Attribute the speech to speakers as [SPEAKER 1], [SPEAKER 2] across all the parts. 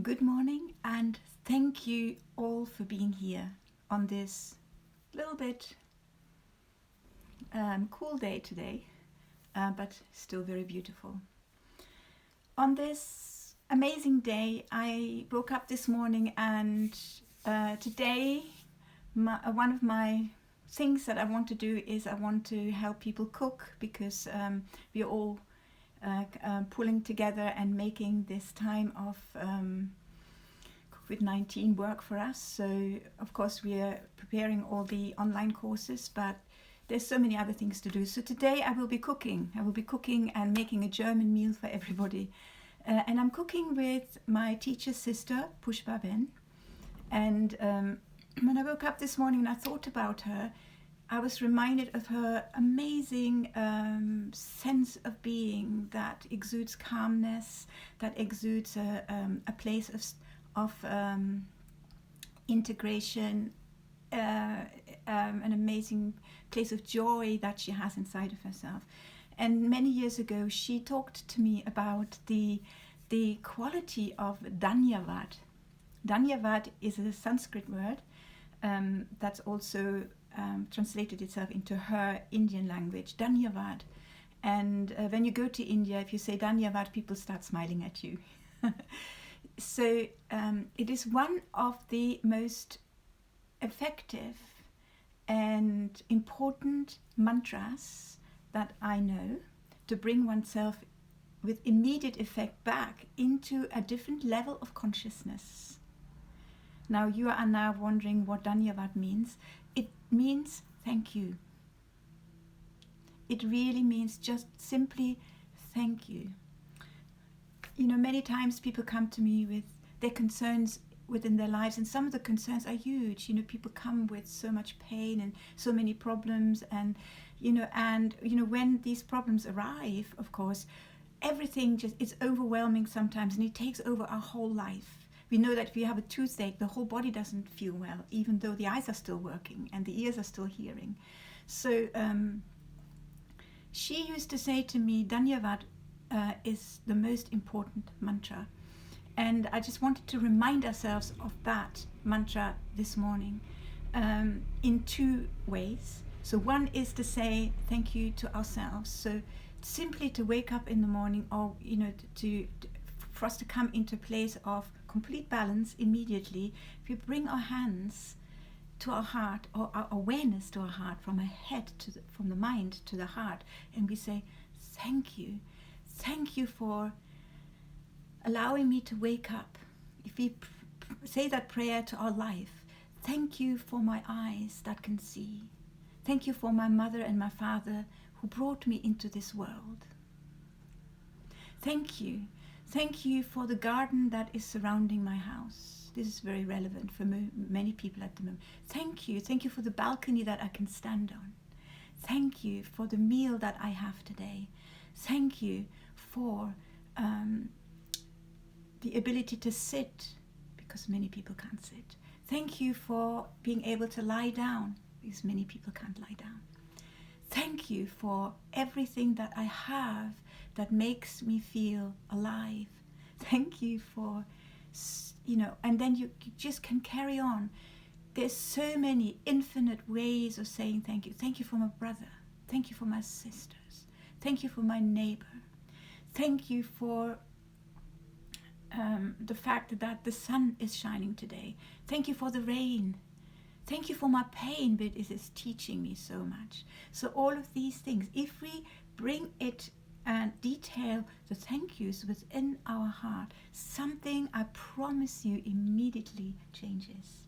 [SPEAKER 1] Good morning, and thank you all for being here on this little bit cool day today, but still very beautiful. On this amazing day, I woke up this morning, and today, one of my things that I want to do is I want to help people cook because we are all pulling together and making this time of COVID-19 work for us. So of course we are preparing all the online courses, but there's so many other things to do. So today I will be cooking and making a German meal for everybody. And I'm cooking with my teacher's sister, Pushpa Ben. And when I woke up this morning and I thought about her, I was reminded of her amazing sense of being that exudes calmness, that exudes a place of integration, an amazing place of joy that she has inside of herself. And many years ago, she talked to me about the quality of Dhanyavad. Dhanyavad is a Sanskrit word that's also translated itself into her Indian language, Dhanyavad. And when you go to India, if you say Dhanyavad, people start smiling at you. So it is one of the most effective and important mantras that I know to bring oneself with immediate effect back into a different level of consciousness. Now you are now wondering what Dhanyavad means. It means thank you. It really means just simply thank you. You know, many times people come to me with their concerns within their lives, and some of the concerns are huge. You know, people come with so much pain and so many problems, and when these problems arrive, of course, everything just is overwhelming sometimes, and it takes over our whole life. We know that if you have a toothache, the whole body doesn't feel well, even though the eyes are still working and the ears are still hearing. So she used to say to me, Dhanyavad is the most important mantra. And I just wanted to remind ourselves of that mantra this morning in two ways. So one is to say thank you to ourselves. So simply to wake up in the morning, or for us to come into a place of complete balance immediately. If we bring our hands to our heart, or our awareness to our heart, from our head from the mind to the heart, and we say thank you for allowing me to wake up. If we say that prayer to our life, thank you for my eyes that can see. Thank you for my mother and my father who brought me into this world. Thank you for the garden that is surrounding my house. This is very relevant for many people at the moment. Thank you for the balcony that I can stand on. Thank you for the meal that I have today. Thank you for the ability to sit, because many people can't sit. Thank you for being able to lie down, because many people can't lie down. Thank you for everything that I have that makes me feel alive. Thank you for, and then you just can carry on. There's so many infinite ways of saying thank you. Thank you for my brother. Thank you for my sisters. Thank you for my neighbor. Thank you for the fact that the sun is shining today. Thank you for the rain. Thank you for my pain, but it is teaching me so much. So all of these things, if we bring it and detail the thank yous within our heart, something, I promise you, immediately changes.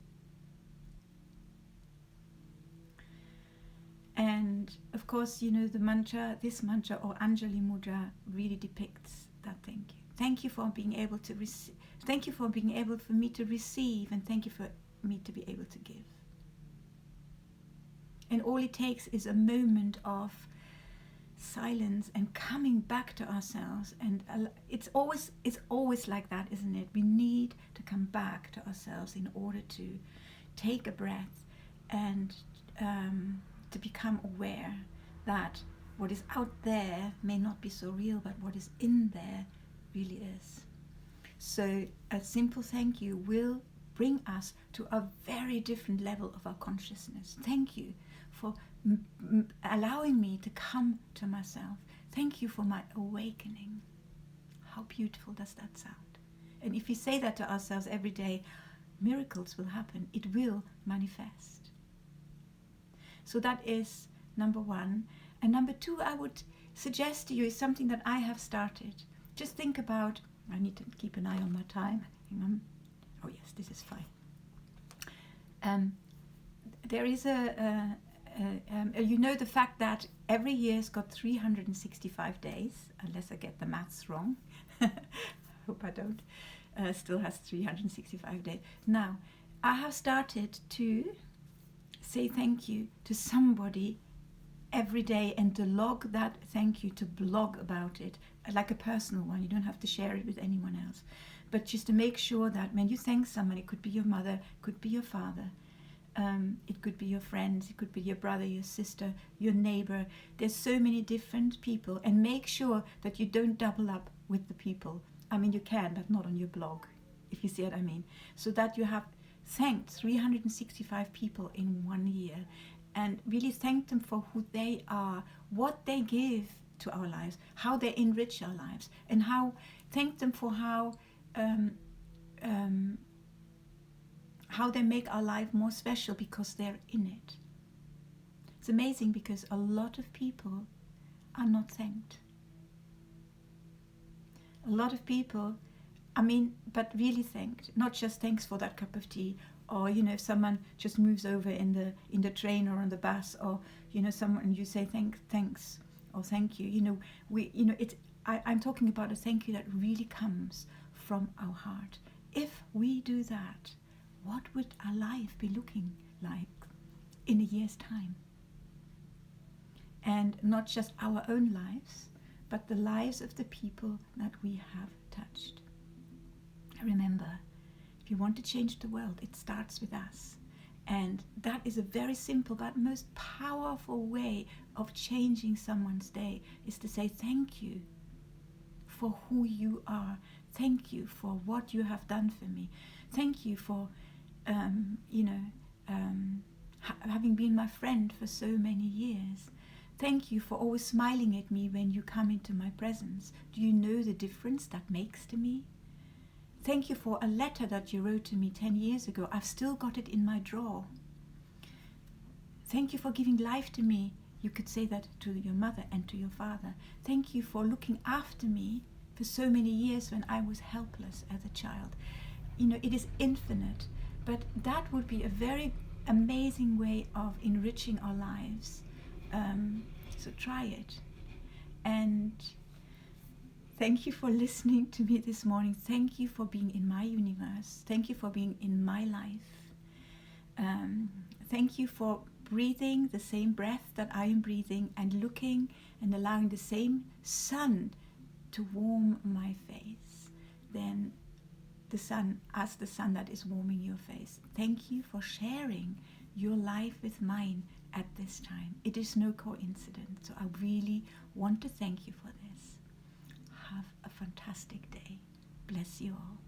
[SPEAKER 1] And of course, the mantra, this mantra or Anjali Mudra, really depicts that thank you. Thank you for being able to receive. Thank you for being able for me to receive, and thank you for me to be able to give. And all it takes is a moment of silence and coming back to ourselves. And it's always like that, isn't it? We need to come back to ourselves in order to take a breath and to become aware that what is out there may not be so real, but what is in there really is. So a simple thank you will bring us to a very different level of our consciousness. Thank you for allowing me to come to myself. Thank you for my awakening. How beautiful does that sound? And if we say that to ourselves every day, miracles will happen. It will manifest. So that is number one. And number two, I would suggest to you is something that I have started. Just think about, I need to keep an eye on my time. Hang on. Oh yes, this is fine. There is you know the fact that every year's got 365 days, unless I get the maths wrong. Hope I don't. Still has 365 days. Now, I have started to say thank you to somebody every day and to log that thank you, to blog about it, like a personal one. You don't have to share it with anyone else. But just to make sure that when you thank someone, it could be your mother, it could be your father, it could be your friends, it could be your brother, your sister, your neighbor. There's so many different people, and make sure that you don't double up with the people. I mean, you can, but not on your blog, if you see what I mean. So that you have thanked 365 people in 1 year, and really thank them for who they are, what they give to our lives, how they enrich our lives, and thank them for how they make our life more special because they're in it. It's amazing because a lot of people are not thanked. A lot of people, but really thanked. Not just thanks for that cup of tea, or if someone just moves over in the train or on the bus, or someone, you say thanks or thank you. I'm talking about a thank you that really comes from our heart. If we do that, what would our life be looking like in a year's time? And not just our own lives, but the lives of the people that we have touched. Remember, if you want to change the world, it starts with us. And that is a very simple but most powerful way of changing someone's day, is to say thank you for who you are. Thank you for what you have done for me. Thank you for having been my friend for so many years. Thank you for always smiling at me when you come into my presence. Do you know the difference that makes to me? Thank you for a letter that you wrote to me 10 years ago. I've still got it in my drawer. Thank you for giving life to me. You could say that to your mother and to your father. Thank you for looking after me for so many years when I was helpless as a child. It is infinite, but that would be a very amazing way of enriching our lives. So try it. And thank you for listening to me this morning. Thank you for being in my universe. Thank you for being in my life. Thank you for breathing the same breath that I am breathing, and looking and allowing the same sun to warm my face. Then the sun that is warming your face. Thank you for sharing your life with mine at this time. It is no coincidence. So I really want to thank you for this. Have a fantastic day. Bless you all.